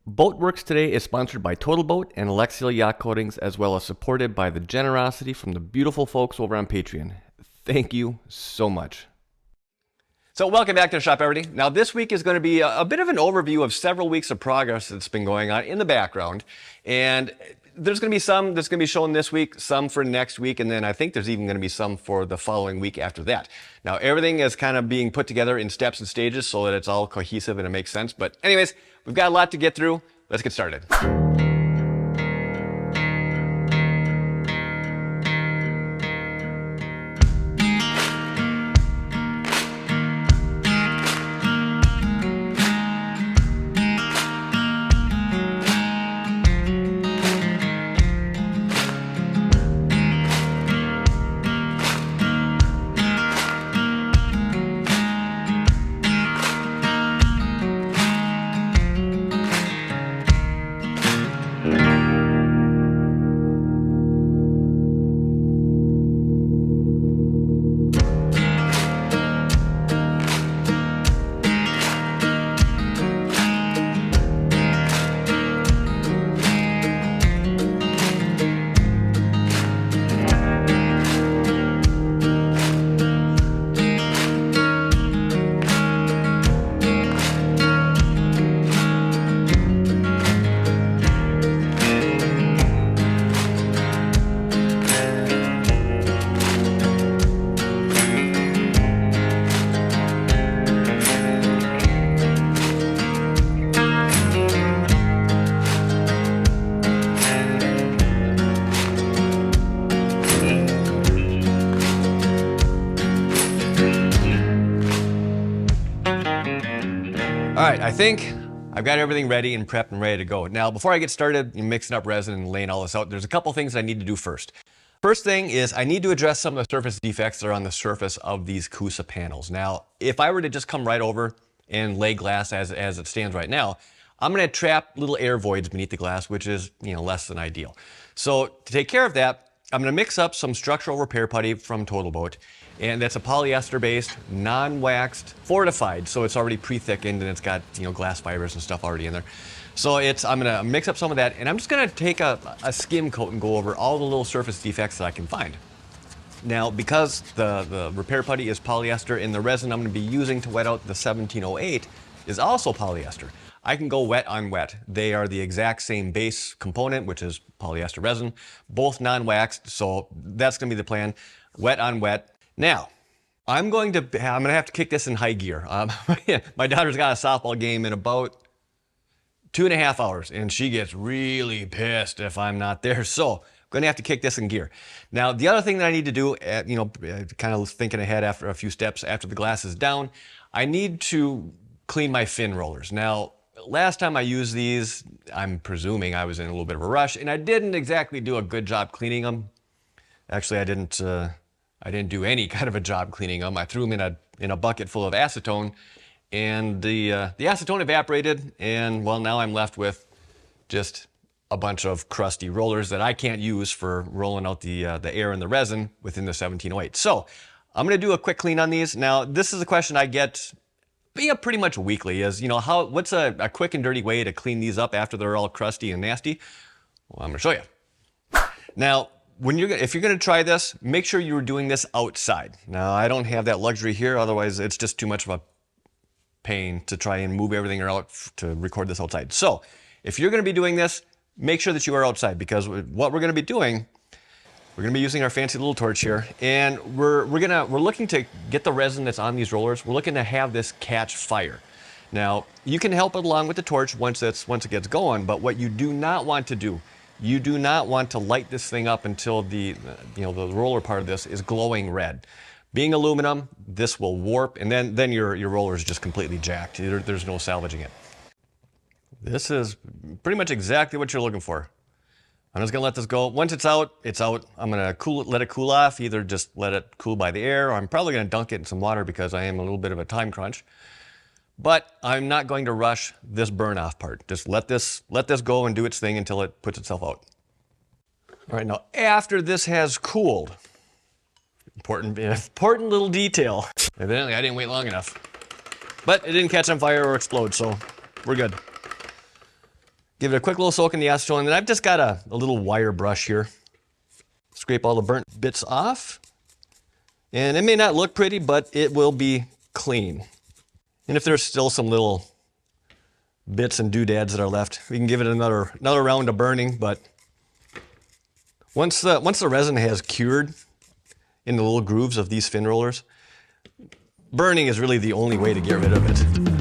Boatworks today is sponsored by Total Boat and Alexial Yacht Coatings, as well as supported by the generosity from the beautiful folks over on Patreon. Thank you so much. So welcome back to the shop, everybody. Now this week is going to be a bit of an overview of several weeks of progress that's been going on in the background. And there's going to be some that's going to be shown this week, some for next week, and then I think there's even going to be some for the following week after that. Now everything is kind of being put together in steps and stages so that it's all cohesive and it makes sense. But anyways, we've got a lot to get through. Let's get started. All right, I think I've got everything ready and prepped and ready to go. Now, before I get started mixing up resin and laying all this out, there's a couple things I need to do first. First thing is I need to address some of the surface defects that are on the surface of these Coosa panels. Now, if I were to just come right over and lay glass as it stands right now, I'm gonna trap little air voids beneath the glass, which is less than ideal. So to take care of that, I'm gonna mix up some structural repair putty from Total Boat. And that's a polyester-based, non-waxed, fortified, so it's already pre-thickened and it's got glass fibers and stuff already in there. So I'm gonna mix up some of that, and I'm just gonna take a skim coat and go over all the little surface defects that I can find. Now, because the repair putty is polyester and the resin I'm gonna be using to wet out the 1708 is also polyester, I can go wet on wet. They are the exact same base component, which is polyester resin, both non-waxed, so that's gonna be the plan, wet on wet. Now, I'm gonna have to kick this in high gear. My daughter's got a softball game in about 2.5 hours, and she gets really pissed if I'm not there. So I'm gonna have to kick this in gear. Now, the other thing that I need to do, kind of thinking ahead after a few steps after the glass is down, I need to clean my fin rollers. Now, last time I used these, I'm presuming I was in a little bit of a rush, and I didn't exactly do a good job cleaning them. Actually, I didn't do any kind of a job cleaning them. I threw them in a bucket full of acetone, and the acetone evaporated, and well, now I'm left with just a bunch of crusty rollers that I can't use for rolling out the air and the resin within the 1708. So I'm gonna do a quick clean on these. Now, this is a question I get pretty much weekly is, what's a quick and dirty way to clean these up after they're all crusty and nasty? Well, I'm gonna show you. Now, if you're gonna try this, make sure you're doing this outside. Now, I don't have that luxury here, otherwise it's just too much of a pain to try and move everything out to record this outside. So, if you're gonna be doing this, make sure that you are outside, because what we're gonna be doing, we're gonna be using our fancy little torch here, and we're looking to get the resin that's on these rollers, we're looking to have this catch fire. Now, you can help it along with the torch once it gets going, but what you do not want to do, you do not want to light this thing up until the roller part of this is glowing red. Being aluminum, this will warp, and then your roller is just completely jacked. There's no salvaging it. This is pretty much exactly what you're looking for. I'm just gonna let this go. Once it's out, it's out. I'm gonna let it cool off, either just let it cool by the air, or I'm probably gonna dunk it in some water because I am a little bit of a time crunch. But I'm not going to rush this burn off part. Just let this go and do its thing until it puts itself out. All right, now after this has cooled, important little detail. Evidently I didn't wait long enough. But it didn't catch on fire or explode, so we're good. Give it a quick little soak in the acetone, and then I've just got a little wire brush here. Scrape all the burnt bits off. And it may not look pretty, but it will be clean. And if there's still some little bits and doodads that are left, we can give it another round of burning. But once the resin has cured in the little grooves of these fin rollers, burning is really the only way to get rid of it.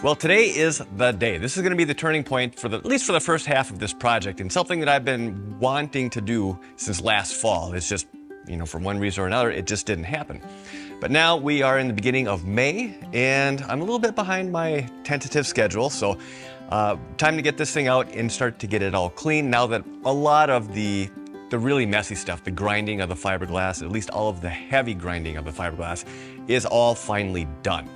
Well, today is the day. This is going to be the turning point for at least for the first half of this project, and something that I've been wanting to do since last fall. It's just, for one reason or another, it just didn't happen. But now we are in the beginning of May, and I'm a little bit behind my tentative schedule, so time to get this thing out and start to get it all clean now that a lot of the really messy stuff, the grinding of the fiberglass, at least all of the heavy grinding of the fiberglass, is all finally done.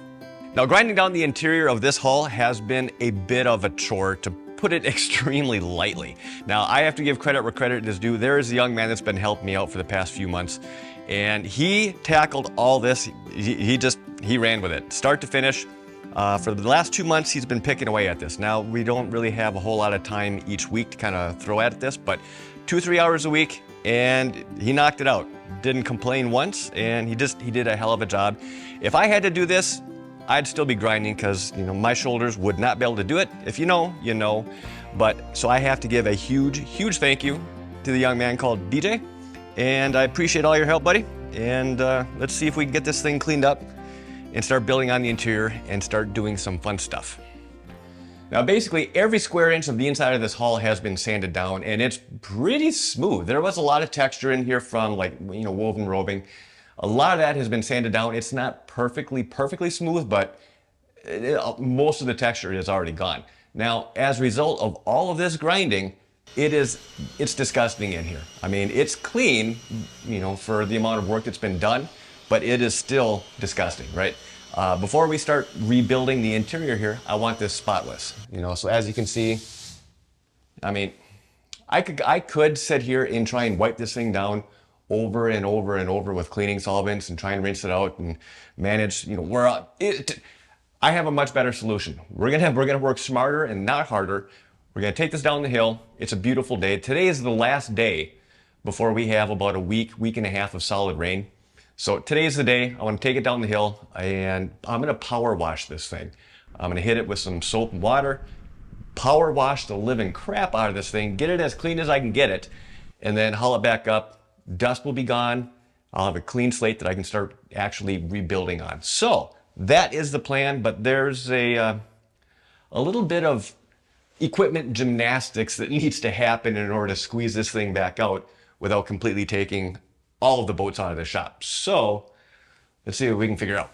Now, grinding down the interior of this hull has been a bit of a chore, to put it extremely lightly. Now, I have to give credit where credit is due. There is a young man that's been helping me out for the past few months, and he tackled all this. He ran with it, start to finish. For the last 2 months, he's been picking away at this. Now, we don't really have a whole lot of time each week to kind of throw at this, but 2-3 hours a week, and he knocked it out. Didn't complain once, and he did a hell of a job. If I had to do this, I'd still be grinding because, my shoulders would not be able to do it. If you know, you know. But so I have to give a huge, huge thank you to the young man called DJ. And I appreciate all your help, buddy. And let's see if we can get this thing cleaned up and start building on the interior and start doing some fun stuff. Now, basically, every square inch of the inside of this hull has been sanded down, and it's pretty smooth. There was a lot of texture in here from woven roving. A lot of that has been sanded down. It's not perfectly smooth, but most of the texture is already gone. Now, as a result of all of this grinding, it's disgusting in here. I mean, it's clean, for the amount of work that's been done, but it is still disgusting, right? Before we start rebuilding the interior here, I want this spotless, so as you can see, I mean, I could sit here and try and wipe this thing down over and over and over with cleaning solvents and try and rinse it out and manage, I have a much better solution. We're gonna work smarter and not harder. We're gonna take this down the hill. It's a beautiful day. Today is the last day before we have about a week and a half of solid rain. So today's the day. I want to take it down the hill and I'm gonna power wash this thing. I'm gonna hit it with some soap and water, power wash the living crap out of this thing, get it as clean as I can get it, and then haul it back up. Dust will be gone. I'll have a clean slate that I can start actually rebuilding on. So that is the plan, but there's a little bit of equipment gymnastics that needs to happen in order to squeeze this thing back out without completely taking all of the boats out of the shop. So let's see what we can figure out.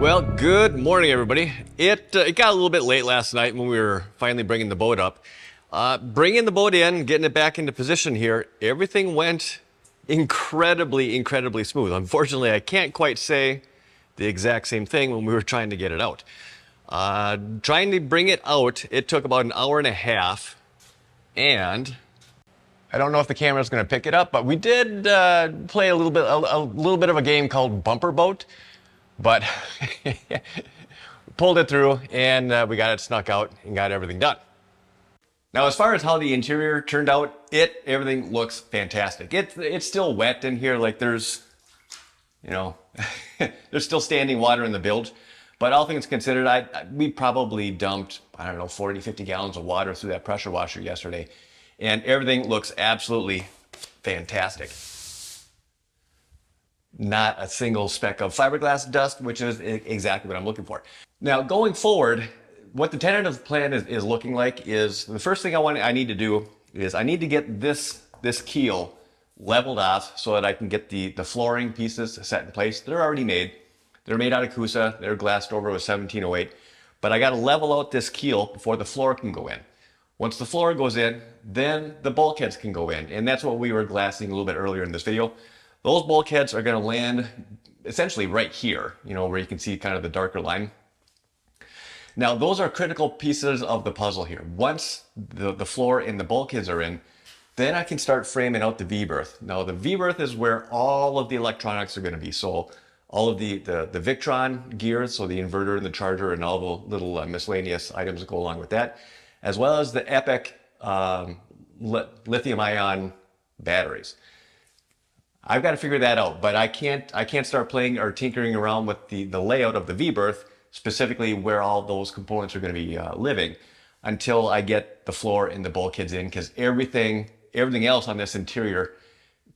Well, good morning, everybody. It got a little bit late last night when we were finally bringing the boat up. Bringing the boat in, getting it back into position here, everything went incredibly smooth. Unfortunately, I can't quite say the exact same thing when we were trying to get it out. Trying to bring it out, it took about an hour and a half, and I don't know if the camera's going to pick it up, but we did play a little bit of a game called Bumper Boat. But pulled it through and we got it snuck out and got everything done. Now, as far as how the interior turned out, everything looks fantastic. It's still wet in here, like there's still standing water in the bilge. But all things considered, we probably dumped, 40, 50 gallons of water through that pressure washer yesterday. And everything looks absolutely fantastic. Not a single speck of fiberglass dust, which is exactly what I'm looking for. Now, going forward, what the tentative plan is looking like is the first thing I need to do is I need to get this keel leveled off so that I can get the flooring pieces set in place. They're already made. They're made out of Coosa. They're glassed over with 1708. But I got to level out this keel before the floor can go in. Once the floor goes in, then the bulkheads can go in. And that's what we were glassing a little bit earlier in this video. Those bulkheads are going to land essentially right here, where you can see kind of the darker line. Now, those are critical pieces of the puzzle here. Once the floor and the bulkheads are in, then I can start framing out the V-berth. Now, the V-berth is where all of the electronics are going to be. So all of the Victron gears, so the inverter and the charger and all the little miscellaneous items that go along with that, as well as the Epic lithium-ion batteries. I've got to figure that out, but I can't start playing or tinkering around with the layout of the V-berth, specifically where all those components are going to be living, until I get the floor and the bulkheads in, because everything else on this interior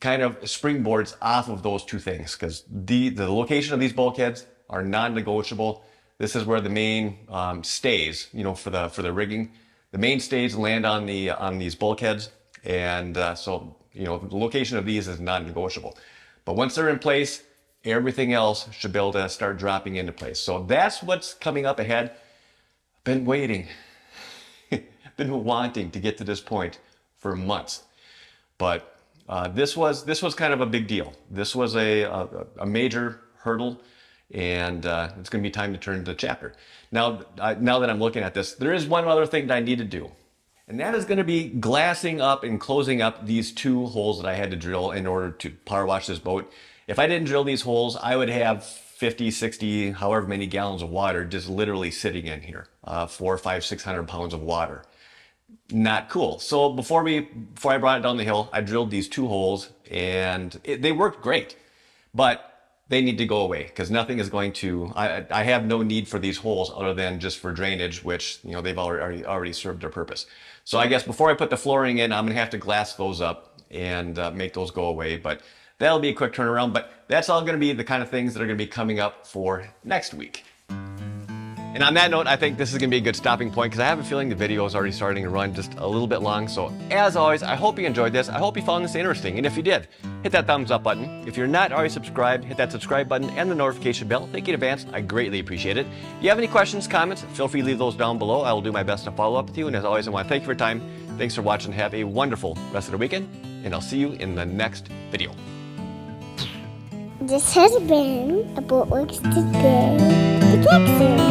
kind of springboards off of those two things, because the location of these bulkheads are non-negotiable. This is where the main stays, for the rigging. The main stays land on these bulkheads, and so the location of these is non-negotiable. But once they're in place, everything else should be able to start dropping into place. So that's what's coming up ahead. Been waiting, been wanting to get to this point for months, but this was kind of a big deal. This was a major hurdle, and it's going to be time to turn to the chapter. Now that I'm looking at this, there is one other thing that I need to do, and that is going to be glassing up and closing up these two holes that I had to drill in order to power wash this boat. If I didn't drill these holes, I would have 50, 60, however many gallons of water just literally sitting in here, 400, 500, 600 pounds of water. Not cool. So before I brought it down the hill, I drilled these two holes, and they worked great, but they need to go away, because nothing is going to, I have no need for these holes other than just for drainage, which, they've already served their purpose. So I guess before I put the flooring in, I'm going to have to glass those up and make those go away, but that'll be a quick turnaround. But that's all going to be the kind of things that are going to be coming up for next week. And on that note, I think this is going to be a good stopping point, because I have a feeling the video is already starting to run just a little bit long. So as always, I hope you enjoyed this. I hope you found this interesting. And if you did, hit that thumbs up button. If you're not already subscribed, hit that subscribe button and the notification bell. Thank you in advance. I greatly appreciate it. If you have any questions, comments, feel free to leave those down below. I will do my best to follow up with you. And as always, I want to thank you for your time. Thanks for watching. Have a wonderful rest of the weekend, and I'll see you in the next video. This has been a Boatworks Today. The Black Series.